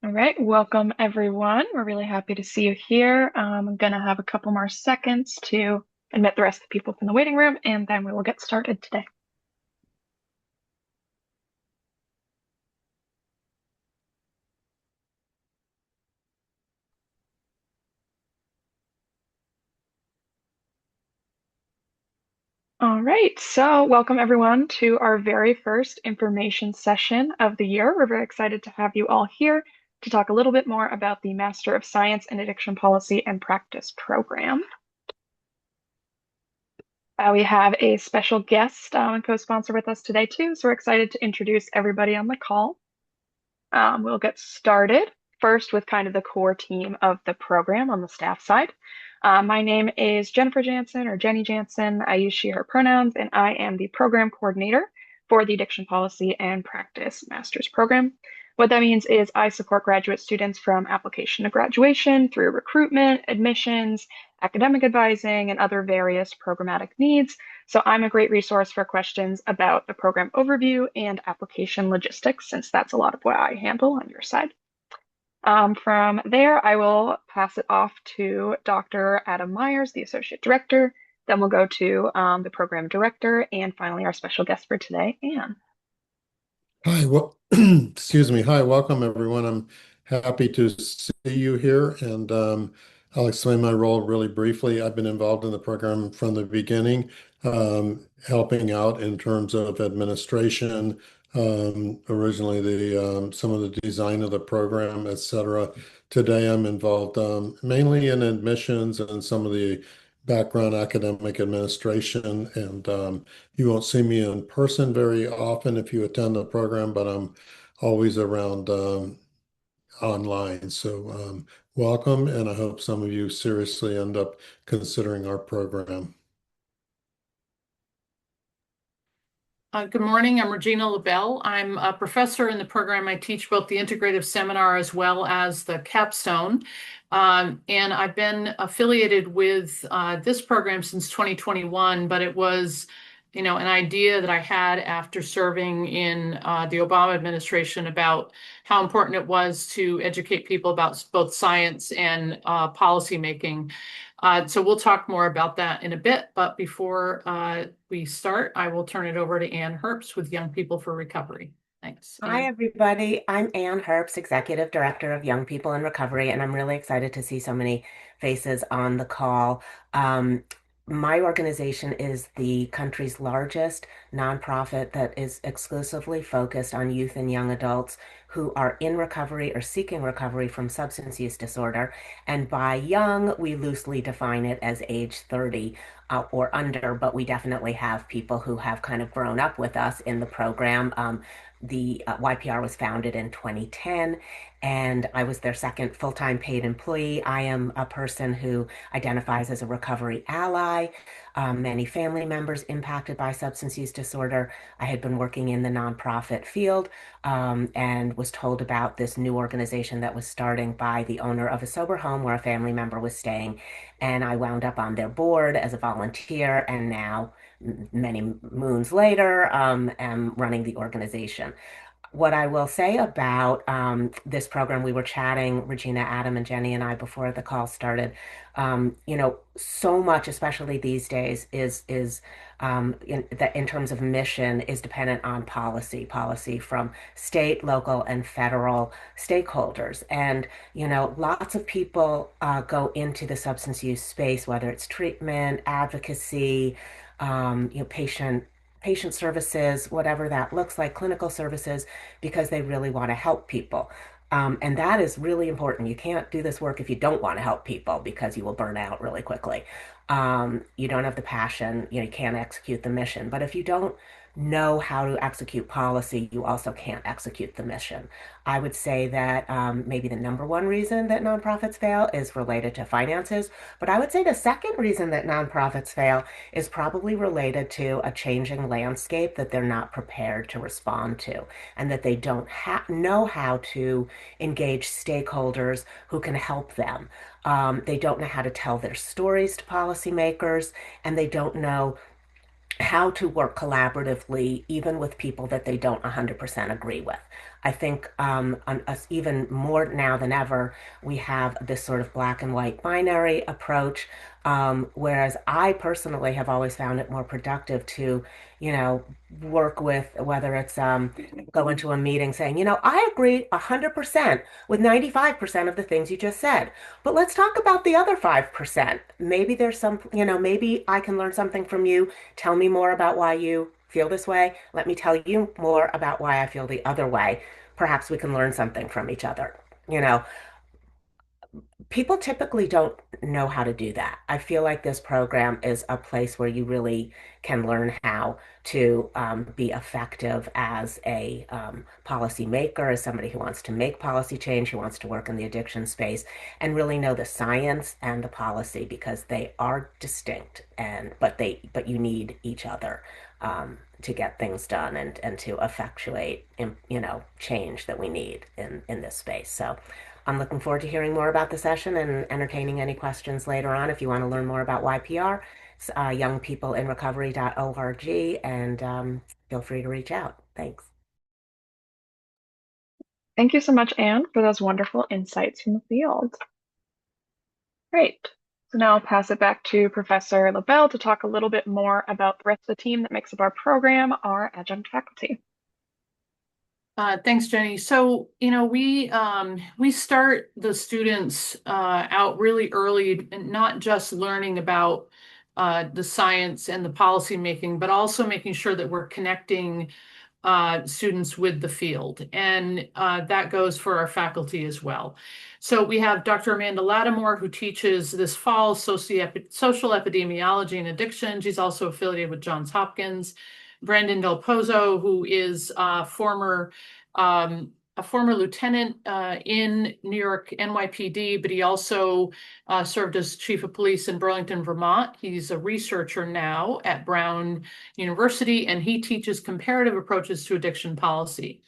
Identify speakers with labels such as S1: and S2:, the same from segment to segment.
S1: All right, welcome everyone. We're really happy to see you here. I'm gonna have a couple more seconds to admit the rest of the people from the waiting room, and then we will get started today. All right, so welcome everyone to our very first information session of the year. We're very excited to have you all here to talk a little bit more about the Master of Science in Addiction Policy and Practice program. We have a special guest and co-sponsor with us today too, so we're excited to introduce everybody on the call. We'll get started first with kind of the core team of the program on the staff side. My name is Jennifer Jansen or Jenny Jansen. I use she, her pronouns, and I am the program coordinator for the Addiction Policy and Practice Master's Program. What that means is I support graduate students from application to graduation through recruitment, admissions, academic advising, and other various programmatic needs. So I'm a great resource for questions about the program overview and application logistics, since that's a lot of what I handle on your side. From there, I will pass it off to Dr. Adam Myers, the Associate Director. Then we'll go to the Program Director, and finally our special guest for today, Anne.
S2: Hi, well, excuse me. Hi, welcome everyone. I'm happy to see you here, and I'll explain my role really briefly. I've been involved in the program from the beginning, helping out in terms of administration, originally the some of the design of the program, etc. Today, I'm involved mainly in admissions and some of the background academic administration, and you won't see me in person very often if you attend the program, but I'm always around online. So welcome, and I hope some of you seriously end up considering our program.
S3: Good morning. I'm Regina LaBelle. I'm a professor in the program. I teach both the integrative seminar as well as the capstone. And I've been affiliated with this program since 2021, but it was, an idea that I had after serving in the Obama administration about how important it was to educate people about both science and policy making. So we'll talk more about that in a bit, but before we start, I will turn it over to Ann Herbst with Young People for Recovery. Thanks,
S4: Hi,
S3: Ann.
S4: everybody. I'm Ann Herbst, Executive Director of Young People in Recovery, and I'm really excited to see so many faces on the call. Um, my organization is the country's largest nonprofit that is exclusively focused on youth and young adults who are in recovery or seeking recovery from substance use disorder. And by young, we loosely define it as age 30 or under, but we definitely have people who have kind of grown up with us in the program. The YPR was founded in 2010, and I was their second full-time paid employee. I am a person who identifies as a recovery ally. Many family members impacted by substance use disorder. I had been working in the nonprofit field and was told about this new organization that was starting by the owner of a sober home where a family member was staying. And I wound up on their board as a volunteer, and now many moons later, am running the organization. What I will say about this program, we were chatting, Regina, Adam, and Jenny and I before the call started. So much, especially these days, is in terms of mission, is dependent on policy from state, local, and federal stakeholders. And lots of people go into the substance use space, whether it's treatment, advocacy, patient services, whatever that looks like, clinical services, because they really want to help people. And that is really important. You can't do this work if you don't want to help people because you will burn out really quickly. You don't have the passion, you can't execute the mission. But if you don't know how to execute policy, you also can't execute the mission. I would say that maybe the number one reason that nonprofits fail is related to finances. But I would say the second reason that nonprofits fail is probably related to a changing landscape that they're not prepared to respond to, and that they don't know how to engage stakeholders who can help them. They don't know how to tell their stories to policymakers, and they don't know how to work collaboratively, even with people that they don't 100% agree with. I think on us even more now than ever, we have this sort of black and white binary approach. Whereas I personally have always found it more productive to, you know, work with whether it's go into a meeting saying, I agree 100% with 95% of the things you just said. But let's talk about the other 5%. Maybe there's some, maybe I can learn something from you. Tell me more about why you feel this way. Let me tell you more about why I feel the other way. Perhaps we can learn something from each other. You know, People typically don't know how to do that. I feel like this program is a place where you really can learn how to be effective as a policy maker, as somebody who wants to make policy change, who wants to work in the addiction space, and really know the science and the policy because they are distinct, but you need each other to get things done and to effectuate change that we need in this space. So I'm looking forward to hearing more about the session and entertaining any questions later on. If you want to learn more about YPR, it's youngpeopleinrecovery.org, and feel free to reach out. Thanks.
S1: Thank you so much, Anne, for those wonderful insights from the field. Great. So now I'll pass it back to Professor LaBelle to talk a little bit more about the rest of the team that makes up our program, our adjunct faculty.
S3: Thanks, Jenny. So, we start the students out really early, and not just learning about the science and the policy making, but also making sure that we're connecting students with the field. And that goes for our faculty as well. So we have Dr. Amanda Lattimore, who teaches this fall social epidemiology and addiction. She's also affiliated with Johns Hopkins. Brandon Del Pozo, who is a former lieutenant in New York NYPD, but he also served as chief of police in Burlington, Vermont. He's a researcher now at Brown University, and he teaches comparative approaches to addiction policy.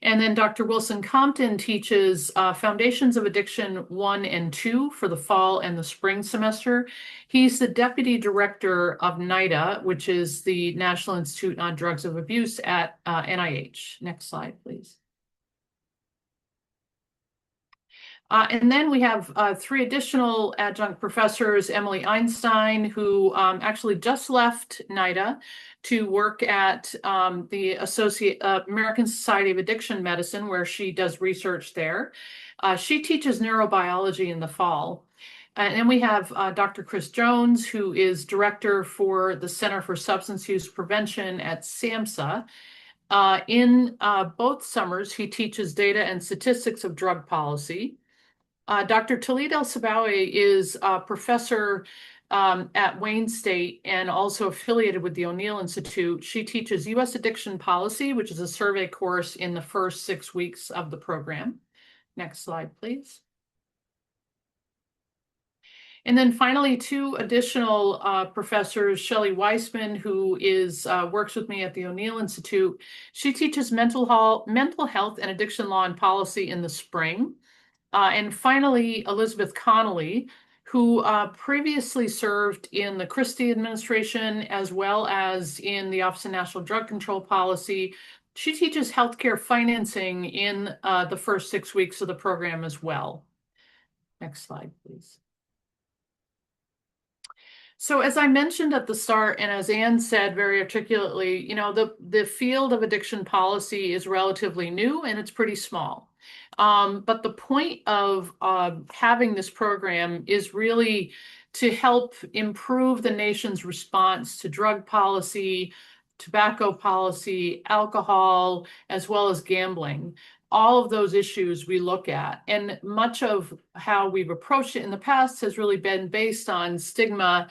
S3: And then Dr. Wilson Compton teaches Foundations of Addiction 1 and 2 for the fall and the spring semester. He's the deputy director of NIDA, which is the National Institute on Drugs of Abuse at NIH. Next slide, please. And then we have 3 additional adjunct professors, Emily Einstein, who actually just left NIDA to work at the American Society of Addiction Medicine, where she does research there. She teaches neurobiology in the fall. And then we have Dr. Chris Jones, who is director for the Center for Substance Use Prevention at SAMHSA. In both summers, he teaches data and statistics of drug policy. Dr. Talid El-Sabawy is a professor at Wayne State and also affiliated with the O'Neill Institute. She teaches U.S. addiction policy, which is a survey course in the first 6 weeks of the program. Next slide, please. And then finally, 2 additional professors, Shelley Weissman, who works with me at the O'Neill Institute. She teaches mental health and addiction law and policy in the spring. And finally, Elizabeth Connolly, who previously served in the Christie administration as well as in the Office of National Drug Control Policy. She teaches healthcare financing in the first 6 weeks of the program as well. Next slide, please. So as I mentioned at the start, and as Anne said very articulately, the field of addiction policy is relatively new and it's pretty small. But the point of having this program is really to help improve the nation's response to drug policy, tobacco policy, alcohol, as well as gambling. All of those issues we look at. And much of how we've approached it in the past has really been based on stigma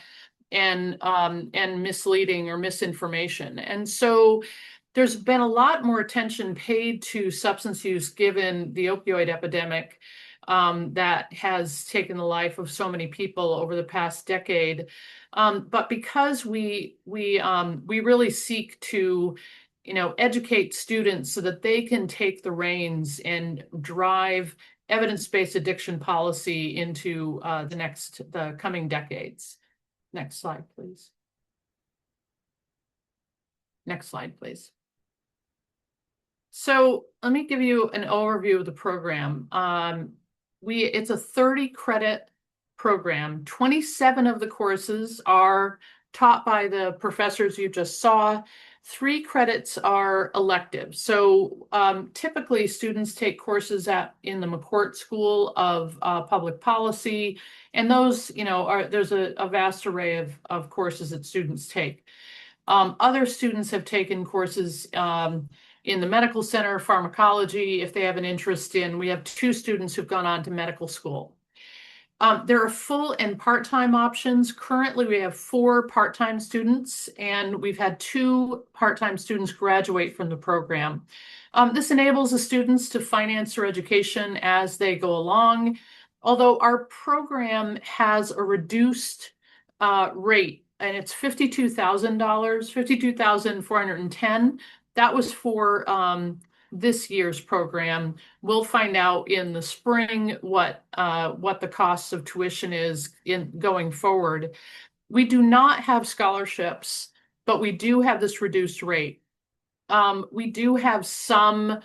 S3: and misleading or misinformation. And so there's been a lot more attention paid to substance use given the opioid epidemic that has taken the life of so many people over the past decade. But because we really seek to educate students so that they can take the reins and drive evidence-based addiction policy into the coming decades. Next slide, please. Next slide, please. So let me give you an overview of the program. It's a 30 credit program. 27 of the courses are taught by the professors you just saw. 3 credits are elective. So typically students take courses in the McCourt School of Public Policy, and those, there's a vast array of courses that students take. Other students have taken courses in the medical center, pharmacology, if they have an interest in. We have 2 students who've gone on to medical school. There are full and part-time options. Currently, we have 4 part-time students, and we've had 2 part-time students graduate from the program. This enables the students to finance their education as they go along, although our program has a reduced rate, and it's $52,000, $52,410. That was for this year's program. We'll find out in the spring what the cost of tuition is in going forward. We do not have scholarships, but we do have this reduced rate. We do have some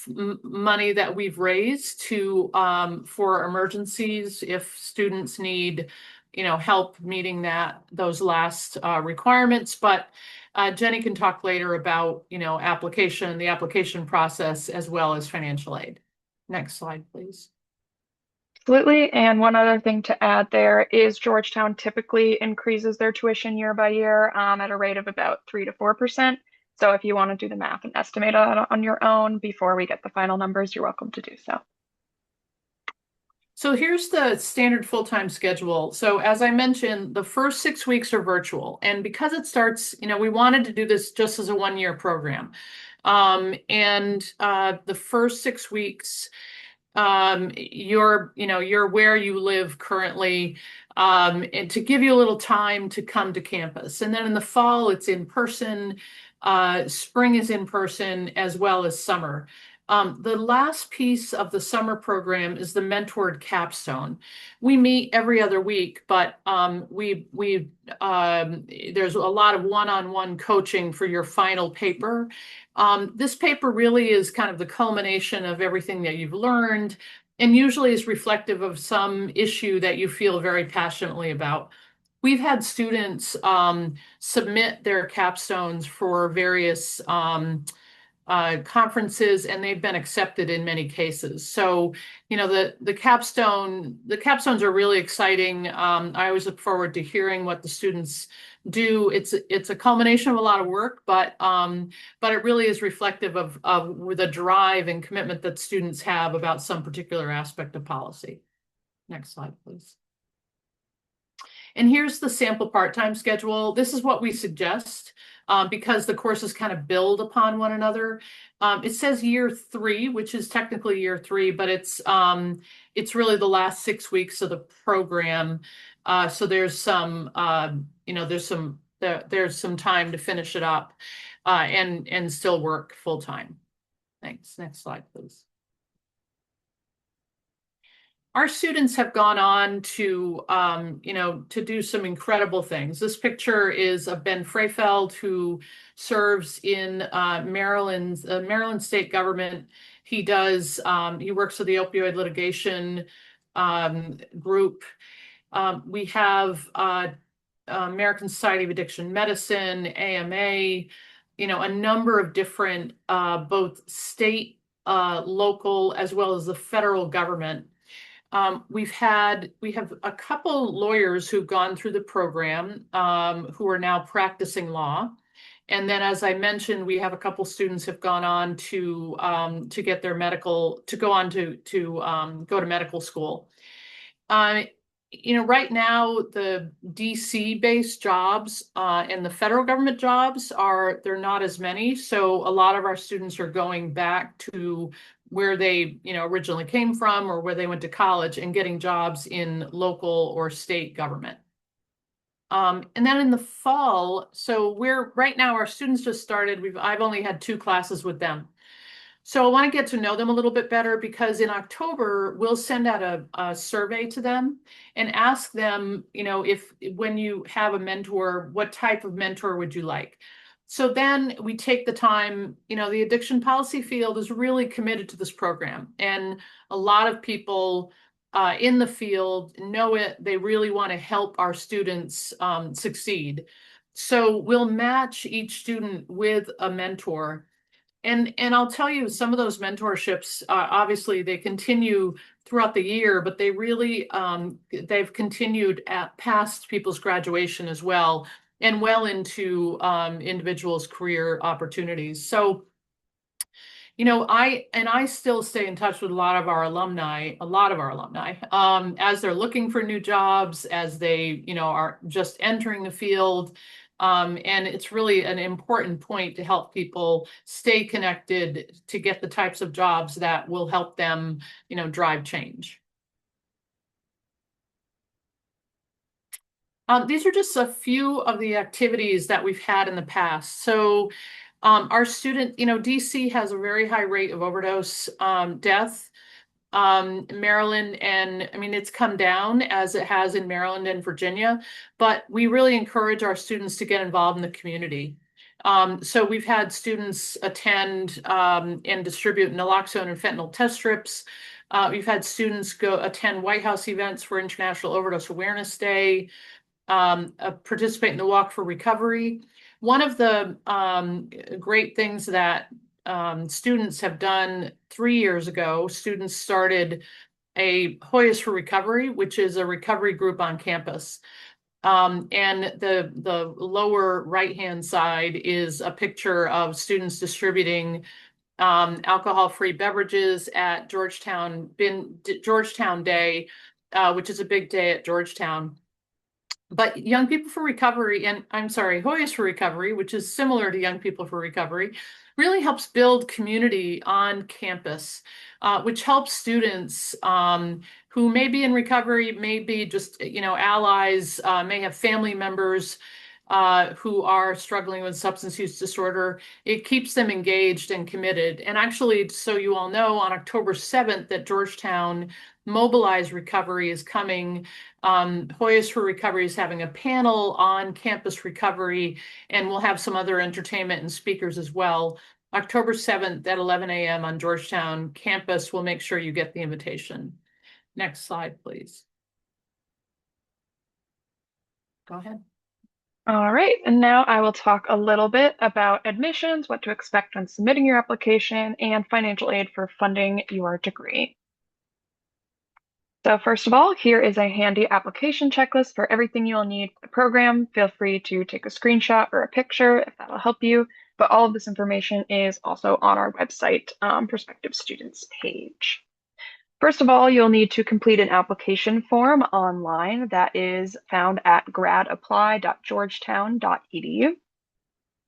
S3: money that we've raised for emergencies if students need, help meeting those last requirements. But Jenny can talk later about, the application process, as well as financial aid. Next slide, please.
S1: Absolutely. And one other thing to add there is Georgetown typically increases their tuition year by year at a rate of about 3 to 4%. So if you want to do the math and estimate on your own before we get the final numbers, you're welcome to do so.
S3: So here's the standard full-time schedule. So as I mentioned, the first 6 weeks are virtual. And because it starts, we wanted to do this just as a 1-year program. The first 6 weeks, you're where you live currently, and to give you a little time to come to campus. And then in the fall, it's in person. Spring is in person, as well as summer. The last piece of the summer program is the mentored capstone. We meet every other week, but there's a lot of one-on-one coaching for your final paper. This paper really is kind of the culmination of everything that you've learned, and usually is reflective of some issue that you feel very passionately about. We've had students submit their capstones for various conferences, and they've been accepted in many cases. So, the capstones are really exciting. I always look forward to hearing what the students do. It's a culmination of a lot of work, but it really is reflective of the drive and commitment that students have about some particular aspect of policy. Next slide, please. And here's the sample part-time schedule. This is what we suggest because the courses kind of build upon one another. It says year 3, which is technically year 3, but it's really the last 6 weeks of the program. So there's some, there's some time to finish it up and still work full time. Thanks. Next slide, please. Our students have gone on to, to do some incredible things. This picture is of Ben Freyfeld, who serves in Maryland state government. He works for the opioid litigation group. We have American Society of Addiction Medicine, AMA, a number of different, both state, local, as well as the federal government. We have a couple lawyers who've gone through the program who are now practicing law. And then, as I mentioned, we have a couple students have gone on to get their medical, to go on to go to medical school. Right now, the DC-based jobs and the federal government jobs they're not as many. So a lot of our students are going back to where they, originally came from or where they went to college and getting jobs in local or state government. And then in the fall, so right now our students just started. I've only had 2 classes with them. So I want to get to know them a little bit better, because in October, we'll send out a survey to them and ask them, when you have a mentor, what type of mentor would you like? So then we take the time, the addiction policy field is really committed to this program. And a lot of people in the field know it. They really want to help our students succeed. So we'll match each student with a mentor. And I'll tell you, some of those mentorships, obviously they continue throughout the year, but they really, they've continued at past people's graduation as well, and well into individuals' career opportunities. So, I still stay in touch with a lot of our alumni, as they're looking for new jobs, as they, are just entering the field. And it's really an important point to help people stay connected to get the types of jobs that will help them, drive change. These are just a few of the activities that we've had in the past. So our student, DC has a very high rate of overdose death. Maryland, and I mean, it's come down as it has in Maryland and Virginia, but we really encourage our students to get involved in the community. So we've had students attend and distribute naloxone and fentanyl test strips. We've had students go attend White House events for International Overdose Awareness Day, participate in the Walk for Recovery. One of the great things that students have done 3 years ago, students started a Hoyas for Recovery, which is a recovery group on campus. And the lower right-hand side is a picture of students distributing alcohol-free beverages at Georgetown Day, which is a big day at Georgetown. But Young People for Recovery, and I'm sorry, Hoyas for Recovery, which is similar to Young People for Recovery, really helps build community on campus, which helps students who may be in recovery, may be just, allies, may have family members who are struggling with substance use disorder. It keeps them engaged and committed. And actually, so you all know, on October 7th at Georgetown, Mobilize Recovery is coming. Hoyas for Recovery is having a panel on campus recovery, and we'll have some other entertainment and speakers as well. October 7th at 11 a.m. on Georgetown campus. We'll make sure you get the invitation. Next slide, please. Go ahead.
S1: All right, and now I will talk a little bit about admissions, what to expect when submitting your application, and financial aid for funding your degree. So first of all, here is a handy application checklist for everything you'll need for the program. Feel free to take a screenshot or a picture if that'll help you, but all of this information is also on our website, Prospective Students page. First of all, you'll need to complete an application form online that is found at gradapply.georgetown.edu.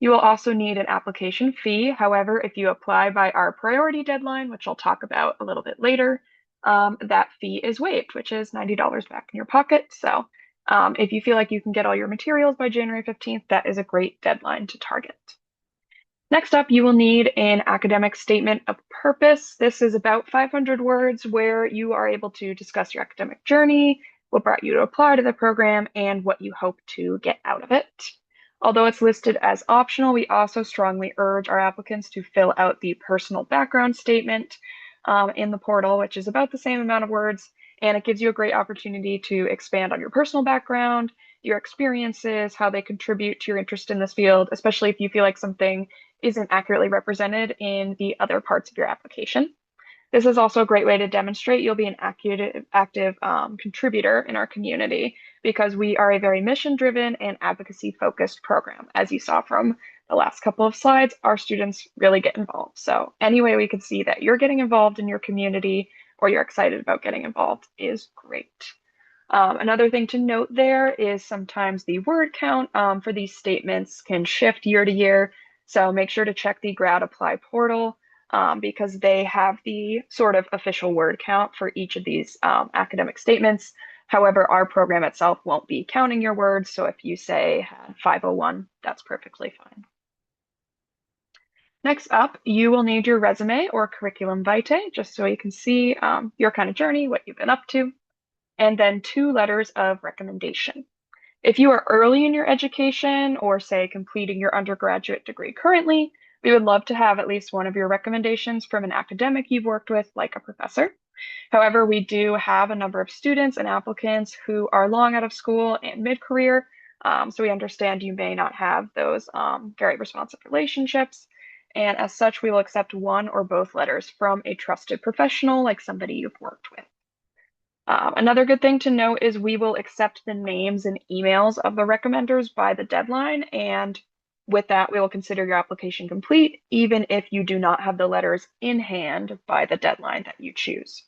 S1: You will also need an application fee. However, if you apply by our priority deadline, which I'll talk about a little bit later, that fee is waived, which is $90 back in your pocket. So if you feel like you can get all your materials by January 15th, that is a great deadline to target. Next up, you will need an academic statement of purpose. This is about 500 words where you are able to discuss your academic journey, what brought you to apply to the program, and what you hope to get out of it. Although it's listed as optional, we also strongly urge our applicants to fill out the personal background statement in the portal, which is about the same amount of words, and it gives you a great opportunity to expand on your personal background, your experiences, how they contribute to your interest in this field, especially if you feel like something isn't accurately represented in the other parts of your application. This is also a great way to demonstrate you'll be an active contributor in our community, because we are a very mission-driven and advocacy-focused program. As you saw from the last couple of slides, our students really get involved. So any way we can see that you're getting involved in your community or you're excited about getting involved is great. Another thing to note there is sometimes the word count for these statements can shift year to year. So make sure to check the Grad Apply portal because they have the sort of official word count for each of these academic statements. However, our program itself won't be counting your words. So if you say 501, that's perfectly fine. Next up, you will need your resume or curriculum vitae, just so you can see your kind of journey, what you've been up to, and then 2 letters of recommendation. If you are early in your education or say completing your undergraduate degree currently, we would love to have at least one of your recommendations from an academic you've worked with, like a professor. However, we do have a number of students and applicants who are long out of school and mid-career, so we understand you may not have those very responsive relationships. And as such, we will accept one or both letters from a trusted professional, like somebody you've worked with. Another good thing to note is we will accept the names and emails of the recommenders by the deadline, and with that, we will consider your application complete, even if you do not have the letters in hand by the deadline that you choose.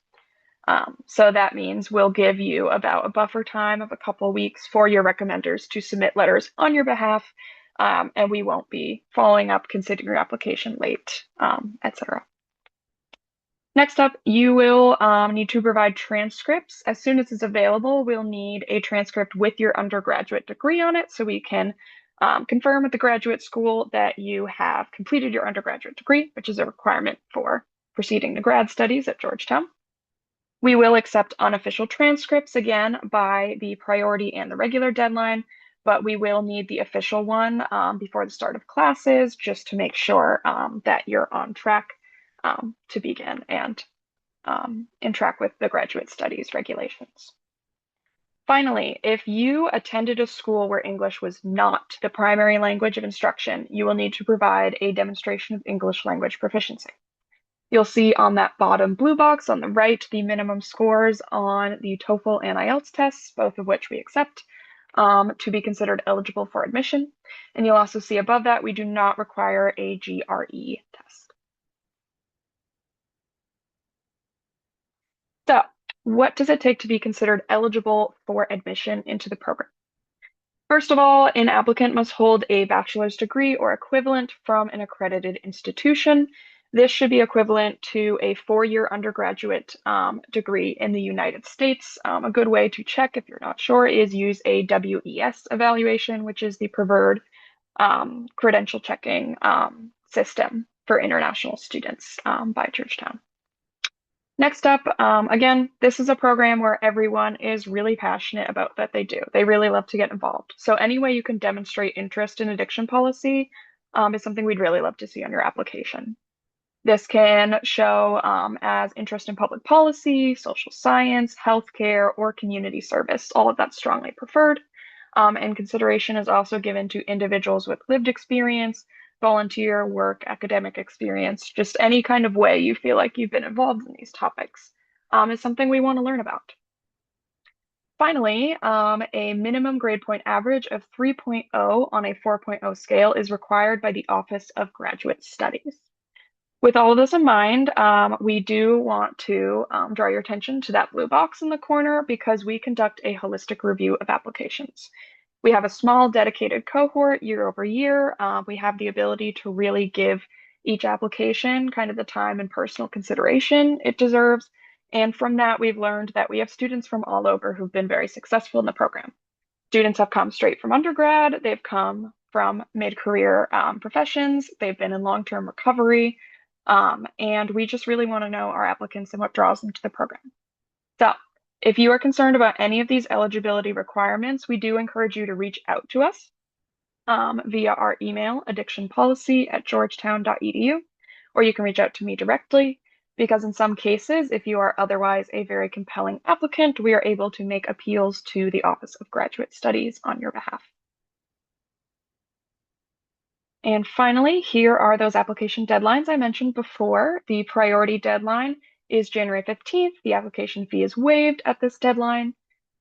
S1: So that means we'll give you about a buffer time of a couple weeks for your recommenders to submit letters on your behalf, and we won't be following up, considering your application late, etc. Next up, you will need to provide transcripts. As soon as it's available, we'll need a transcript with your undergraduate degree on it so we can confirm with the graduate school that you have completed your undergraduate degree, which is a requirement for proceeding to grad studies at Georgetown. We will accept unofficial transcripts again by the priority and the regular deadline, but we will need the official one before the start of classes just to make sure that you're on track to begin and in track with the graduate studies regulations. Finally, if you attended a school where English was not the primary language of instruction, you will need to provide a demonstration of English language proficiency. You'll see on that bottom blue box on the right the minimum scores on the TOEFL and IELTS tests, both of which we accept to be considered eligible for admission. And you'll also see above that we do not require a GRE test. So, what does it take to be considered eligible for admission into the program? First of all, an applicant must hold a bachelor's degree or equivalent from an accredited institution. This should be equivalent to a 4-year undergraduate degree in the United States. A good way to check if you're not sure is use a WES evaluation, which is the preferred credential checking system for international students by Georgetown. Next up, again, this is a program where everyone is really passionate about what they do. They really love to get involved. So any way you can demonstrate interest in addiction policy is something we'd really love to see on your application. This can show as interest in public policy, social science, healthcare, or community service. All of that's strongly preferred. And consideration is also given to individuals with lived experience, volunteer work, academic experience, just any kind of way you feel like you've been involved in these topics is something we want to learn about. Finally, a minimum grade point average of 3.0 on a 4.0 scale is required by the Office of Graduate Studies. With all of this in mind, we do want to draw your attention to that blue box in the corner because we conduct a holistic review of applications. We have a small dedicated cohort year over year. We have the ability to really give each application kind of the time and personal consideration it deserves. And from that, we've learned that we have students from all over who've been very successful in the program. Students have come straight from undergrad. They've come from mid-career professions. They've been in long-term recovery. And we just really want to know our applicants and what draws them to the program. So if you are concerned about any of these eligibility requirements, we do encourage you to reach out to us via our email, addictionpolicy@georgetown.edu, or you can reach out to me directly, because in some cases, if you are otherwise a very compelling applicant, we are able to make appeals to the Office of Graduate Studies on your behalf. And finally, here are those application deadlines I mentioned before. The priority deadline is January 15th. The application fee is waived at this deadline.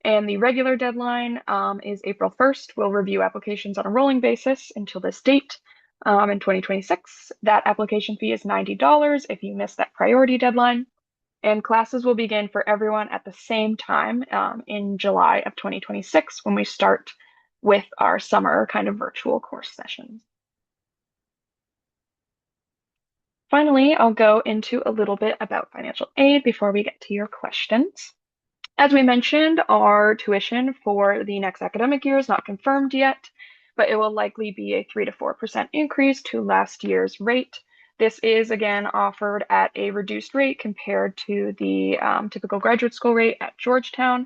S1: And the regular deadline is April 1st. We'll review applications on a rolling basis until this date in 2026. That application fee is $90 if you miss that priority deadline. And classes will begin for everyone at the same time in July of 2026 when we start with our summer kind of virtual course sessions. Finally, I'll go into a little bit about financial aid before we get to your questions. As we mentioned, our tuition for the next academic year is not confirmed yet, but it will likely be a 3 to 4% increase to last year's rate. This is again offered at a reduced rate compared to the typical graduate school rate at Georgetown.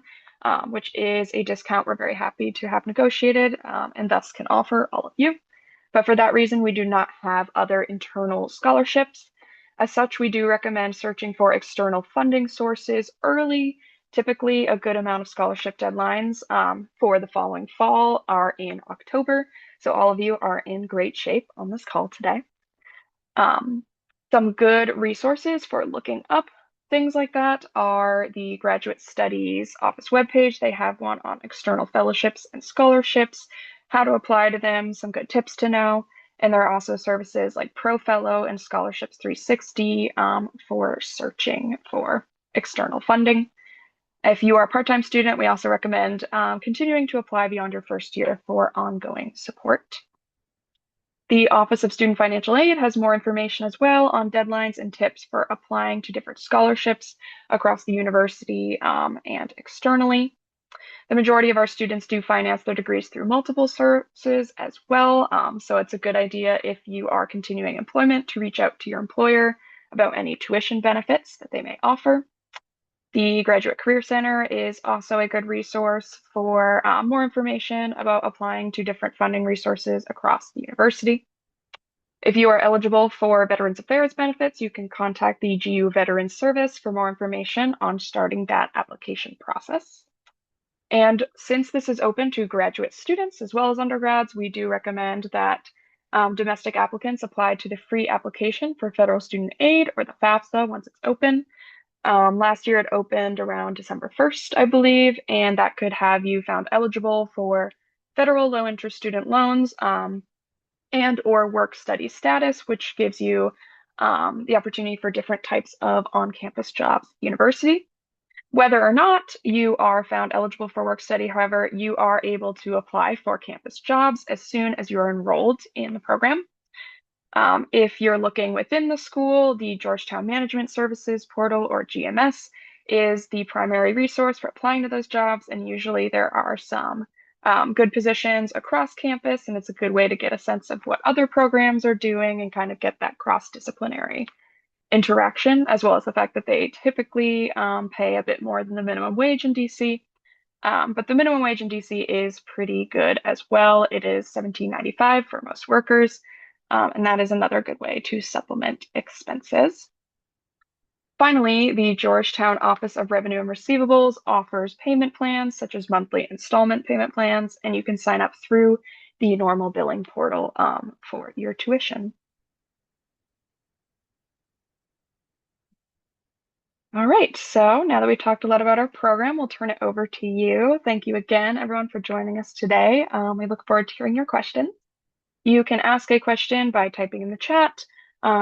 S1: which is a discount we're very happy to have negotiated and thus can offer all of you. But for that reason, we do not have other internal scholarships. As such, we do recommend searching for external funding sources early. Typically, a good amount of scholarship deadlines for the following fall are in October. So all of you are in great shape on this call today. Some good resources for looking up things like that are the Graduate Studies Office webpage. They have one on external fellowships and scholarships, how to apply to them, some good tips to know. And there are also services like ProFellow and Scholarships 360 for searching for external funding. If you are a part-time student, we also recommend continuing to apply beyond your first year for ongoing support. The Office of Student Financial Aid has more information as well on deadlines and tips for applying to different scholarships across the university and externally. The majority of our students do finance their degrees through multiple sources as well. So it's a good idea if you are continuing employment to reach out to your employer about any tuition benefits that they may offer. The Graduate Career Center is also a good resource for more information about applying to different funding resources across the university. If you are eligible for Veterans Affairs benefits, you can contact the GU Veterans Service for more information on starting that application process. And since this is open to graduate students as well as undergrads, we do recommend that domestic applicants apply to the free application for federal student aid, or the FAFSA, once it's open. Last year it opened around December 1st, I believe, and that could have you found eligible for federal low-interest student loans and or work study status, which gives you the opportunity for different types of on-campus jobs at university. Whether or not you are found eligible for work study, however, you are able to apply for campus jobs as soon as you're enrolled in the program. If you're looking within the school, the Georgetown Management Services portal, or GMS, is the primary resource for applying to those jobs. And usually there are some good positions across campus, and it's a good way to get a sense of what other programs are doing and kind of get that cross-disciplinary interaction, as well as the fact that they typically pay a bit more than the minimum wage in DC. But the minimum wage in DC is pretty good as well. It is $17.95 for most workers. And that is another good way to supplement expenses. Finally, the Georgetown Office of Revenue and Receivables offers payment plans such as monthly installment payment plans, and you can sign up through the normal billing portal for your tuition. All right, so now that we talked a lot about our program, we'll turn it over to you. Thank you again, everyone, for joining us today. We look forward to hearing your questions. You can ask a question by typing in the chat,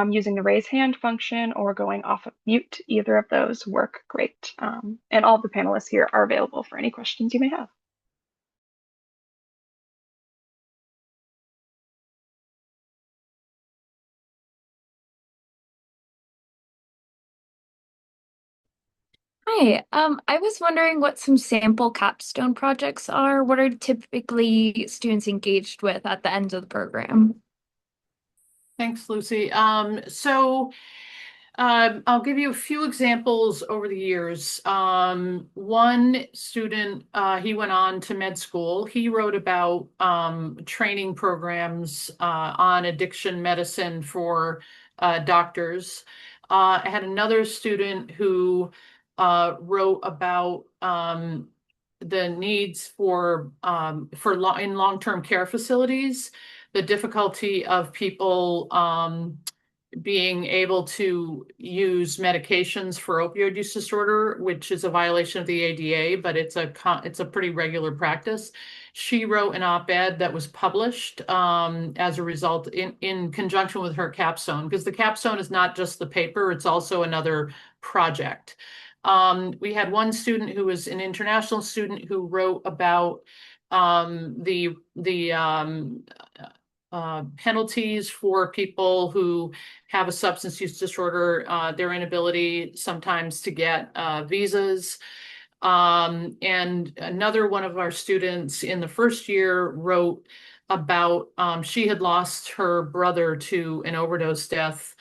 S1: using the raise hand function, or going off of mute. Either of those work great. And all of the panelists here are available for any questions you may have.
S5: Hi, I was wondering what some sample capstone projects are. What are typically students engaged with at the end of the program?
S3: Thanks, Lucy. I'll give you a few examples over the years. One student, he went on to med school. He wrote about training programs on addiction medicine for doctors. I had another student who wrote about the needs in long-term care facilities, the difficulty of people being able to use medications for opioid use disorder, which is a violation of the ADA, but it's a pretty regular practice. She wrote an op-ed that was published as a result in conjunction with her capstone, because the capstone is not just the paper, it's also another project. We had one student who was an international student who wrote about the penalties for people who have a substance use disorder, their inability sometimes to get visas. And another one of our students in the first year wrote about, she had lost her brother to an overdose death.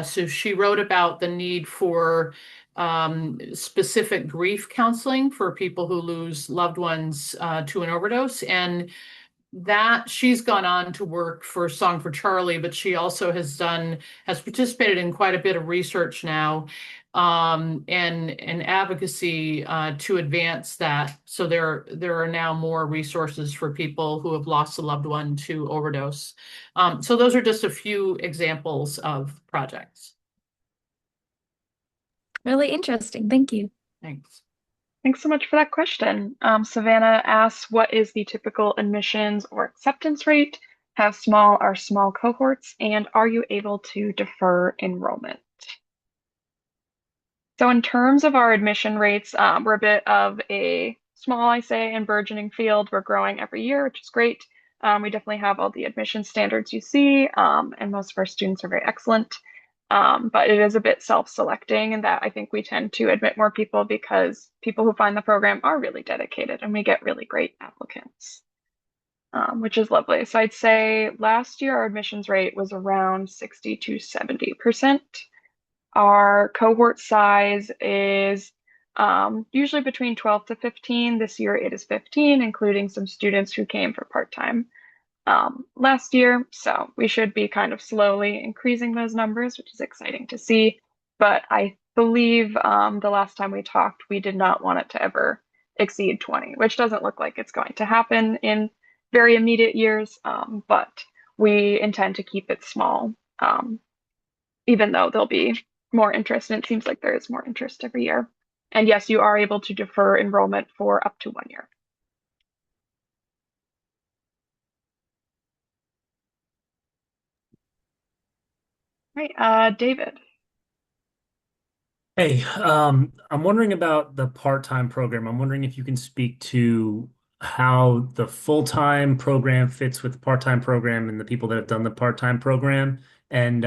S3: So she wrote about the need for specific grief counseling for people who lose loved ones to an overdose. And that she's gone on to work for Song for Charlie, but she also has participated in quite a bit of research now and advocacy to advance that. So there are now more resources for people who have lost a loved one to overdose. So those are just a few examples of projects.
S5: Really interesting. Thank you.
S3: Thanks.
S1: Thanks so much for that question. Savannah asks, what is the typical admissions or acceptance rate? How small are small cohorts? And are you able to defer enrollment? So in terms of our admission rates, we're a bit of a small, I say, and burgeoning field. We're growing every year, which is great. We definitely have all the admission standards you see, and most of our students are very excellent. But it is a bit self-selecting in that I think we tend to admit more people because people who find the program are really dedicated and we get really great applicants, which is lovely. So I'd say last year our admissions rate was around 60 to 70%. Our cohort size is usually between 12 to 15. This year it is 15, including some students who came for part-time last year. So we should be kind of slowly increasing those numbers, which is exciting to see. But I believe the last time we talked, we did not want it to ever exceed 20, which doesn't look like it's going to happen in very immediate years. But we intend to keep it small, even though there'll be more interest, and it seems like there is more interest every year. And yes, you are able to defer enrollment for up to 1 year. Right, David.
S6: Hey, I'm wondering about the part-time program. I'm wondering if you can speak to how the full-time program fits with the part-time program and the people that have done the part-time program, and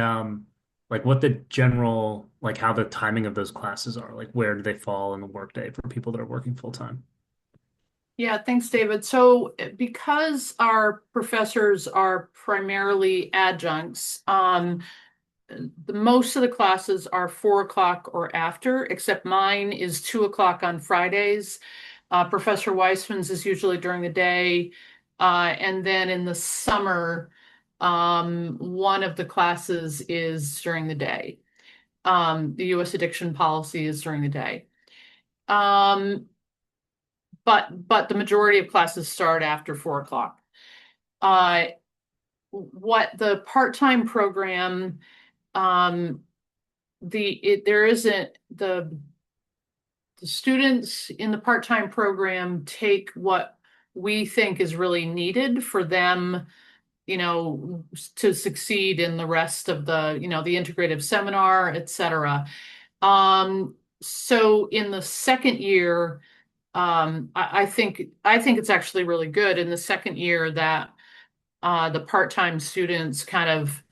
S6: like what the general, like how the timing of those classes are, like where do they fall in the workday for people that are working full-time?
S3: Yeah, thanks, David. So because our professors are primarily adjuncts, the most of the classes are 4 o'clock or after, except mine is 2 o'clock on Fridays. Professor Weissman's is usually during the day. And then in the summer, one of the classes is during the day. The U.S. addiction policy is during the day. But the majority of classes start after 4 o'clock. What the part-time program, the students in the part-time program take what we think is really needed for them, to succeed in the rest of the integrative seminar, etc. So in the second year, I think it's actually really good in the second year that the part-time students kind of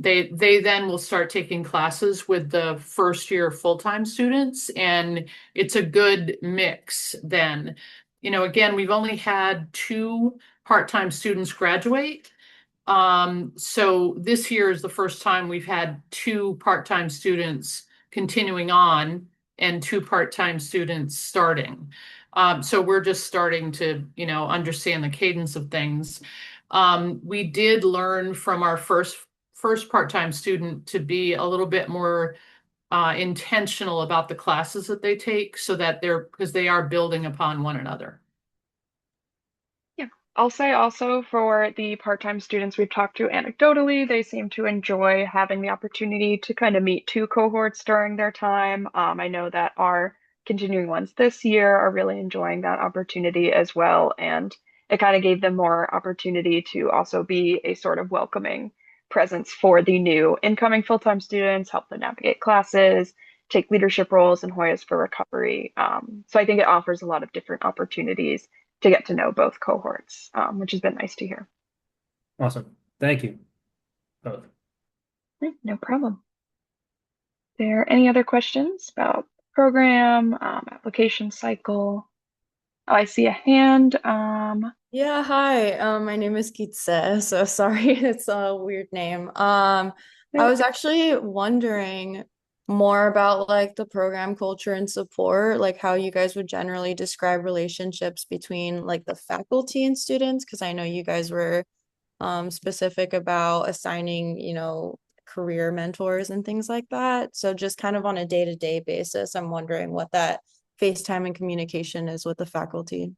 S3: they then will start taking classes with the first year full-time students, and it's a good mix then. Again, we've only had 2 part-time students graduate. So this year is the first time we've had 2 part-time students continuing on and 2 part-time students starting. So we're just starting to, understand the cadence of things. We did learn from our first part-time student to be a little bit more intentional about the classes that they take, so that because they are building upon one another.
S1: Yeah, I'll say also for the part-time students we've talked to anecdotally, they seem to enjoy having the opportunity to kind of meet 2 cohorts during their time. I know that our continuing ones this year are really enjoying that opportunity as well, and it kind of gave them more opportunity to also be a sort of welcoming presence for the new incoming full-time students, help them navigate classes, take leadership roles in Hoyas for Recovery. So I think it offers a lot of different opportunities to get to know both cohorts, which has been nice to hear.
S6: Awesome. Thank you both.
S1: No problem. There any other questions about program, application cycle? Oh, I see a hand.
S7: Yeah, hi. My name is Kitse. So sorry, it's a weird name. I was actually wondering, more about like the program culture and support, like how you guys would generally describe relationships between like the faculty and students, because I know you guys were specific about assigning, career mentors and things like that. So just kind of on a day-to-day basis, I'm wondering what that FaceTime and communication is with the faculty.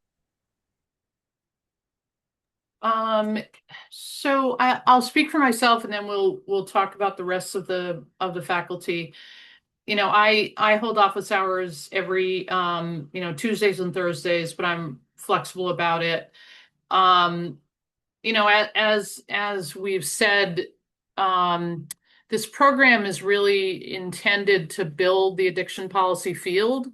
S3: So I'll speak for myself and then we'll talk about the rest of the faculty. I hold office hours every Tuesdays and Thursdays, but I'm flexible about it. Um, as we've said, this program is really intended to build the addiction policy field.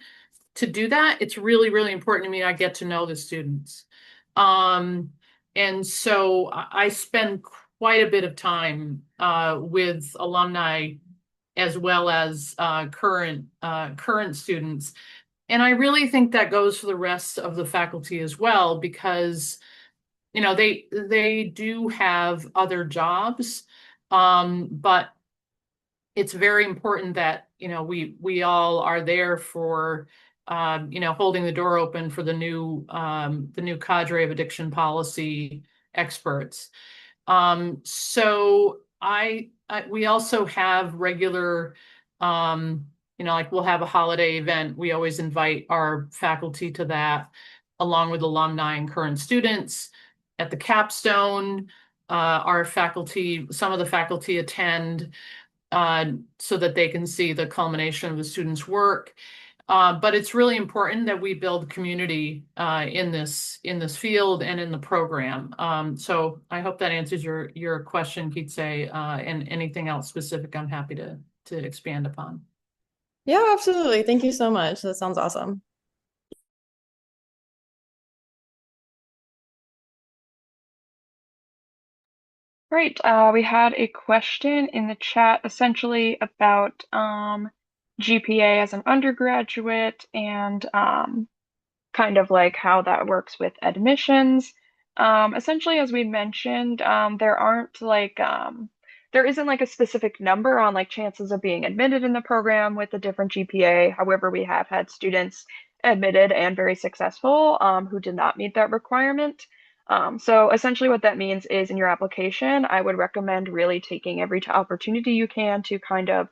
S3: To do that, it's really, really important to me I get to know the students. And so I spend quite a bit of time with alumni as well as current students. And I really think that goes for the rest of the faculty as well, because they do have other jobs, but it's very important that we all are there for holding the door open for the new cadre of addiction policy experts. So we also have regular like we'll have a holiday event. We always invite our faculty to that, along with alumni and current students. At the capstone, some of the faculty attend so that they can see the culmination of the students' work. But it's really important that we build community in this field and in the program. So I hope that answers your question, Kitse, and anything else specific, I'm happy to expand upon.
S7: Yeah, absolutely. Thank you so much. That sounds awesome.
S1: Great. We had a question in the chat essentially about GPA as an undergraduate and kind of like how that works with admissions. Essentially, as we mentioned, there isn't like a specific number on like chances of being admitted in the program with a different GPA. However, we have had students admitted and very successful who did not meet that requirement. So essentially what that means is in your application, I would recommend really taking every opportunity you can to kind of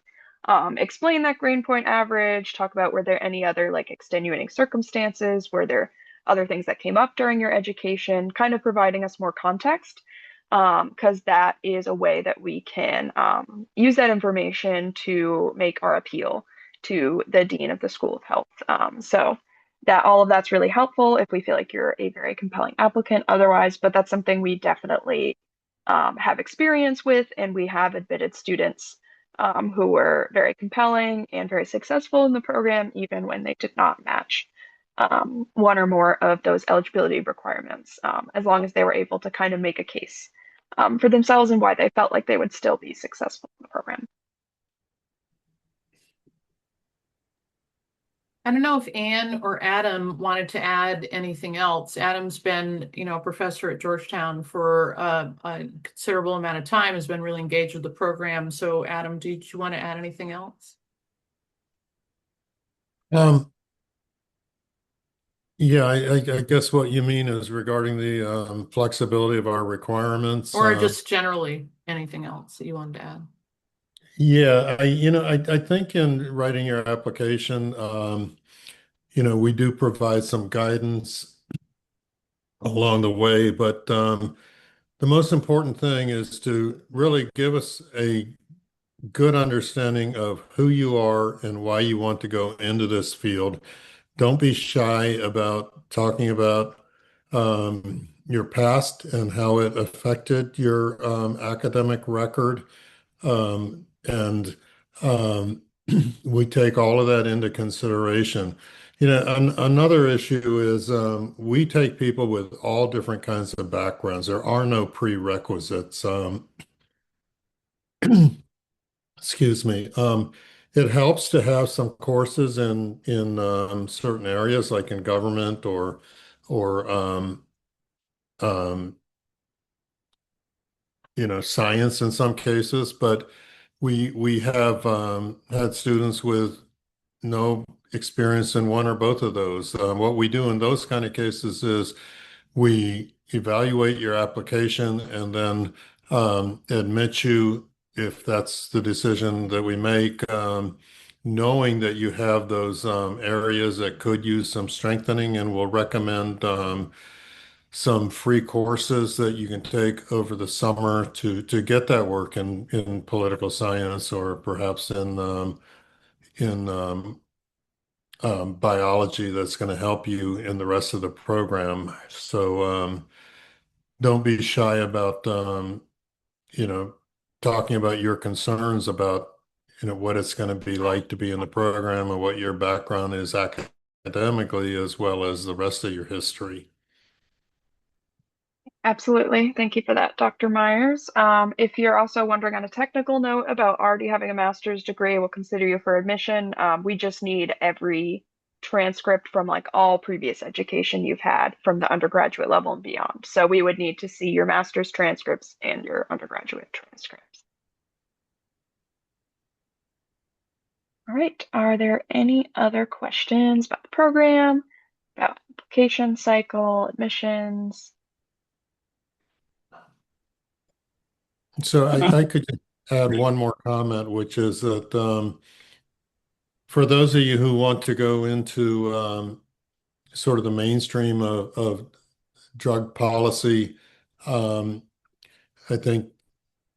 S1: explain that grade point average, talk about were there any other like extenuating circumstances, were there other things that came up during your education, kind of providing us more context, because that is a way that we can use that information to make our appeal to the dean of the School of Health. So that all of that's really helpful if we feel like you're a very compelling applicant otherwise, but that's something we definitely have experience with, and we have admitted students who were very compelling and very successful in the program, even when they did not match one or more of those eligibility requirements, as long as they were able to kind of make a case for themselves and why they felt like they would still be successful in the program.
S3: I don't know if Anne or Adam wanted to add anything else. Adam's been, a professor at Georgetown for a considerable amount of time, has been really engaged with the program. So Adam, did you want to add anything else?
S2: Yeah, I guess what you mean is regarding the flexibility of our requirements.
S3: Or just generally anything else that you wanted to add?
S2: Yeah, I think in writing your application, we do provide some guidance along the way, but the most important thing is to really give us a good understanding of who you are and why you want to go into this field. Don't be shy about talking about your past and how it affected your academic record. And we take all of that into consideration. Another issue is we take people with all different kinds of backgrounds. There are no prerequisites. Excuse me. It helps to have some courses in certain areas, like in government or um, science in some cases, but we have had students with no experience in one or both of those. What we do in those kind of cases is we evaluate your application and then admit you if that's the decision that we make, knowing that you have those areas that could use some strengthening, and we'll recommend some free courses that you can take over the summer to get that work in political science or perhaps in biology that's going to help you in the rest of the program. So don't be shy about you know talking about your concerns about what it's going to be like to be in the program and what your background is academically as well as the rest of your history.
S1: Absolutely. Thank you for that, Dr. Myers. If you're also wondering on a technical note about already having a master's degree, we'll consider you for admission. We just need every transcript from like all previous education you've had from the undergraduate level and beyond. So we would need to see your master's transcripts and your undergraduate transcripts. All right. Are there any other questions about the program, about application cycle, admissions?
S2: So I could just add one more comment, which is that for those of you who want to go into sort of the mainstream of drug policy, um, I think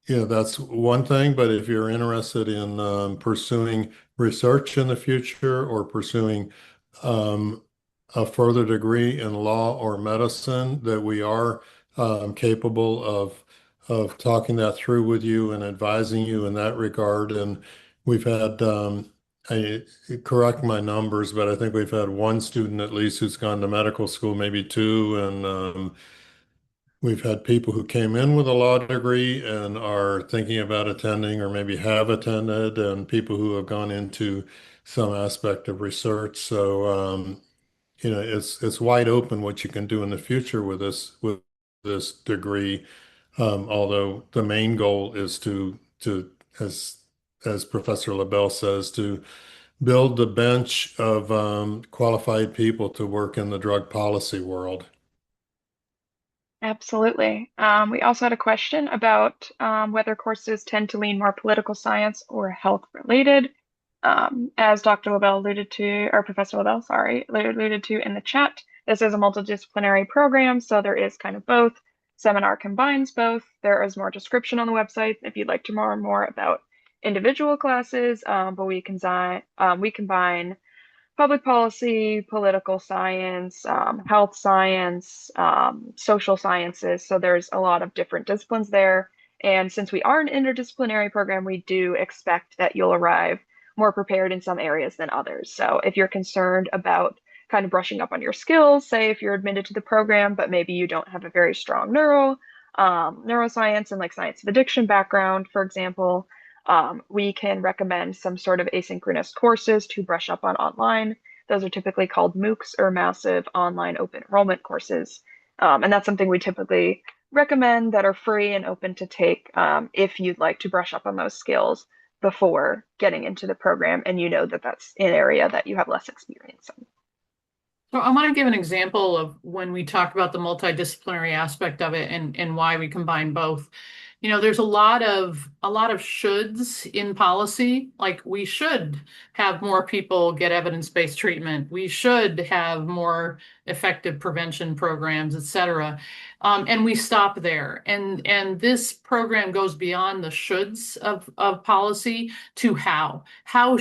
S2: that's one thing. But if you're interested in pursuing research in the future or pursuing um, a further degree in law or medicine, that we are capable of talking that through with you and advising you in that regard. And we've had, I correct my numbers, but I think we've had one student at least who's gone to medical school, maybe two, and we've had people who came in with a law degree and are thinking about attending or maybe have attended, and people who have gone into some aspect of research. So, it's wide open what you can do in the future with this degree. Although the main goal is to as Professor LaBelle says, to build the bench of qualified people to work in the drug policy world.
S1: Absolutely. We also had a question about whether courses tend to lean more political science or health related. As Dr. LaBelle alluded to, or Professor LaBelle, sorry, alluded to in the chat, this is a multidisciplinary program, so there is kind of both. Seminar combines both. There is more description on the website if you'd like to learn more about individual classes, but we combine public policy, political science, health science, social sciences. So there's a lot of different disciplines there. And since we are an interdisciplinary program, we do expect that you'll arrive more prepared in some areas than others. So if you're concerned about kind of brushing up on your skills, say if you're admitted to the program, but maybe you don't have a very strong neuroscience and like science of addiction background, for example, we can recommend some sort of asynchronous courses to brush up on online. Those are typically called MOOCs or massive online open enrollment courses. And that's something we typically recommend that are free and open to take if you'd like to brush up on those skills before getting into the program and you know that that's an area that you have less experience in.
S3: So I want to give an example of when we talk about the multidisciplinary aspect of it and why we combine both. There's a lot of shoulds in policy. Like we should have more people get evidence-based treatment. We should have more effective prevention programs, et cetera. And we stop there. And this program goes beyond the shoulds of policy to how. How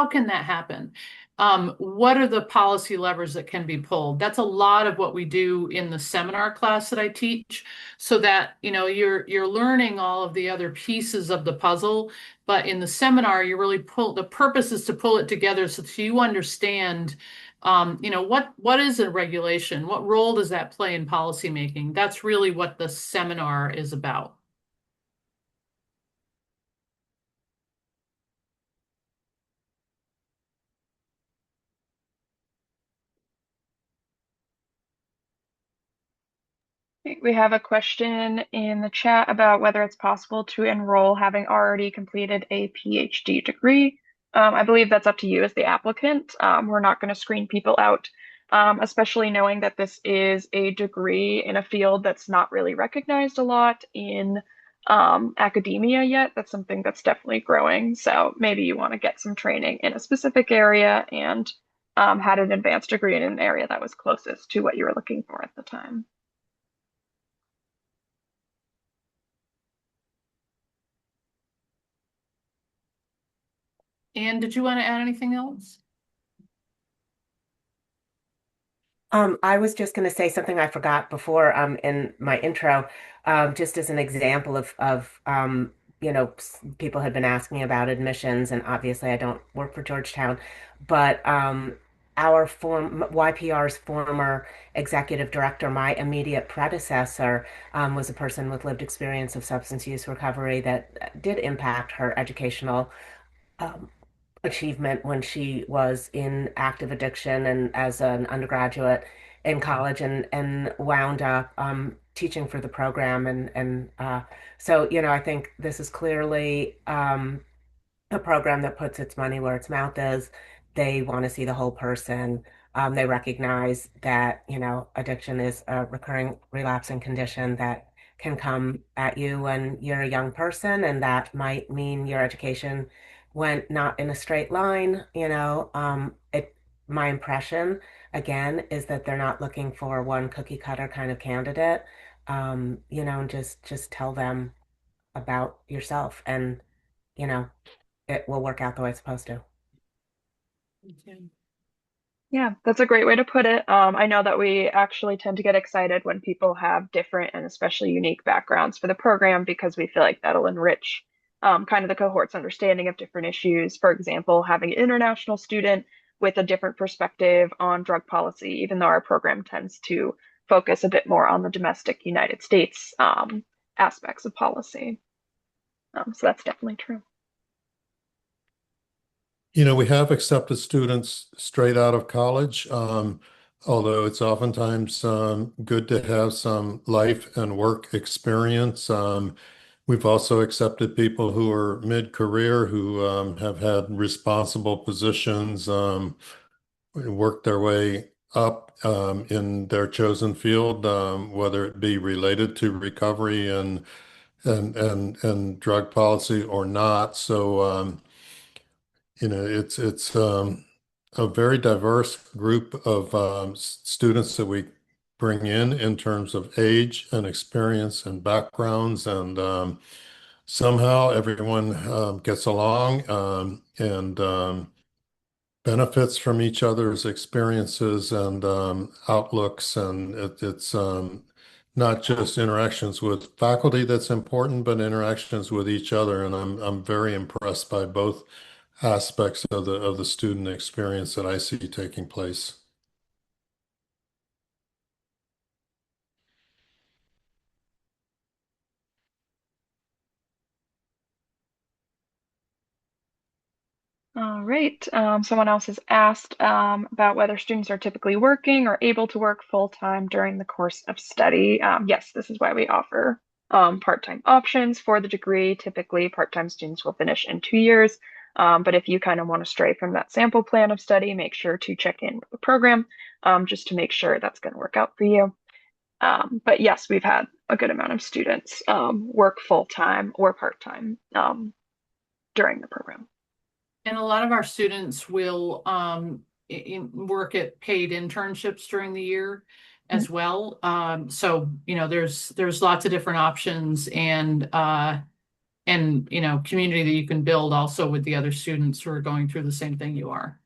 S3: can that happen? What are the policy levers that can be pulled? That's a lot of what we do in the seminar class that I teach, so that you're learning all of the other pieces of the puzzle, but in the seminar you're really the purpose is to pull it together so that you understand what is a regulation, what role does that play in policy making. That's really what the seminar is about.
S1: We have a question in the chat about whether it's possible to enroll having already completed a PhD degree. I believe that's up to you as the applicant. We're not going to screen people out, especially knowing that this is a degree in a field that's not really recognized a lot in academia yet. That's something that's definitely growing. So maybe you want to get some training in a specific area and had an advanced degree in an area that was closest to what you were looking for at the time.
S3: Anne, did you want to add anything else?
S4: I was just going to say something I forgot before in my intro, just as an example of people had been asking about admissions, and obviously I don't work for Georgetown, but YPR's former executive director, my immediate predecessor, was a person with lived experience of substance use recovery that did impact her educational um, achievement when she was in active addiction and as an undergraduate in college and wound up teaching for the program and so I think this is clearly a program that puts its money where its mouth is. They want to see the whole person. They recognize that, addiction is a recurring relapsing condition that can come at you when you're a young person, and that might mean your education went not in a straight line. My impression, again, is that they're not looking for one cookie cutter kind of candidate. And just tell them about yourself and, you know, it will work out the way it's supposed to.
S1: Yeah, that's a great way to put it. I know that we actually tend to get excited when people have different and especially unique backgrounds for the program because we feel like that'll enrich kind of the cohort's understanding of different issues. For example, having an international student with a different perspective on drug policy, even though our program tends to focus a bit more on the domestic United States aspects of policy. So that's definitely true.
S2: We have accepted students straight out of college, although it's oftentimes good to have some life and work experience. We've also accepted people who are mid-career who have had responsible positions, worked their way up in their chosen field, whether it be related to recovery and drug policy or not. So it's a very diverse group of students that we bring in terms of age and experience and backgrounds, and somehow everyone gets along and benefits from each other's experiences and outlooks, and it's not just interactions with faculty that's important, but interactions with each other. And I'm very impressed by both aspects of the student experience that I see taking place.
S1: All right. Someone else has asked about whether students are typically working or able to work full-time during the course of study. Yes, this is why we offer part-time options for the degree. Typically, part-time students will finish in 2 years. But if you kind of want to stray from that sample plan of study, make sure to check in with the program just to make sure that's going to work out for you. But yes, we've had a good amount of students work full-time or part-time during the program.
S3: And a lot of our students will work at paid internships during the year as well. So, there's lots of different options and community that you can build also with the other students who are going through the same thing you are.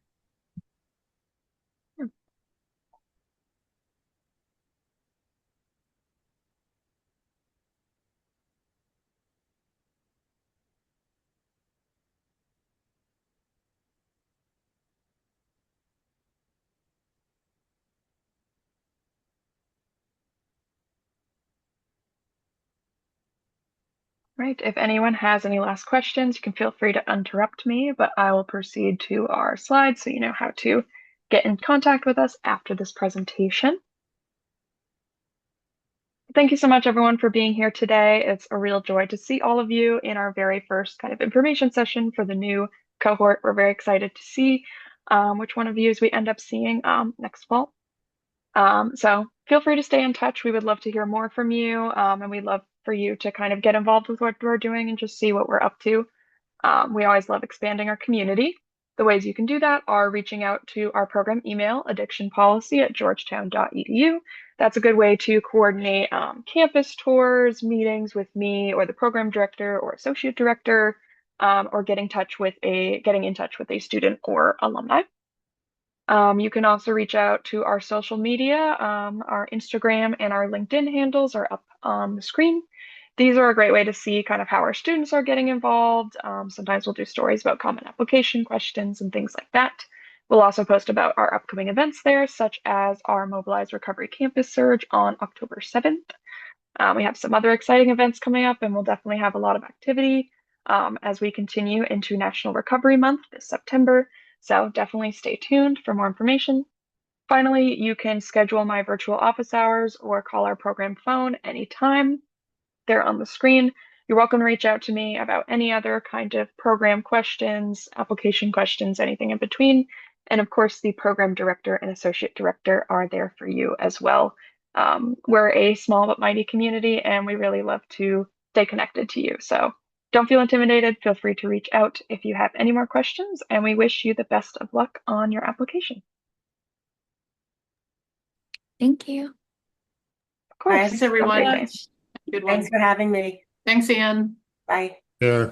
S1: Right. If anyone has any last questions, you can feel free to interrupt me, but I will proceed to our slides so you know how to get in contact with us after this presentation. Thank you so much, everyone, for being here today. It's a real joy to see all of you in our very first kind of information session for the new cohort. We're very excited to see which one of you we end up seeing next fall. So feel free to stay in touch. We would love to hear more from you, and we'd love for you to kind of get involved with what we're doing and just see what we're up to. We always love expanding our community. The ways you can do that are reaching out to our program email, addictionpolicy@georgetown.edu. That's a good way to coordinate campus tours, meetings with me or the program director or associate director, or getting in touch with a student or alumni. You can also reach out to our social media. Our Instagram and our LinkedIn handles are up on the screen. These are a great way to see kind of how our students are getting involved. Sometimes we'll do stories about common application questions and things like that. We'll also post about our upcoming events there, such as our Mobilize Recovery Campus Surge on October 7th. We have some other exciting events coming up, and we'll definitely have a lot of activity as we continue into National Recovery Month this September. So definitely stay tuned for more information. Finally, you can schedule my virtual office hours or call our program phone anytime. They're on the screen. You're welcome to reach out to me about any other kind of program questions, application questions, anything in between. And of course, the program director and associate director are there for you as well. We're a small but mighty community, and we really love to stay connected to you. So don't feel intimidated. Feel free to reach out if you have any more questions, and we wish you the best of luck on your application.
S5: Thank you.
S1: Of course.
S4: Thanks,
S3: Thanks, everyone.
S1: Have a great day.
S3: Good one.
S4: Thanks for having me.
S3: Thanks, Anne.
S4: Bye.
S2: Yeah.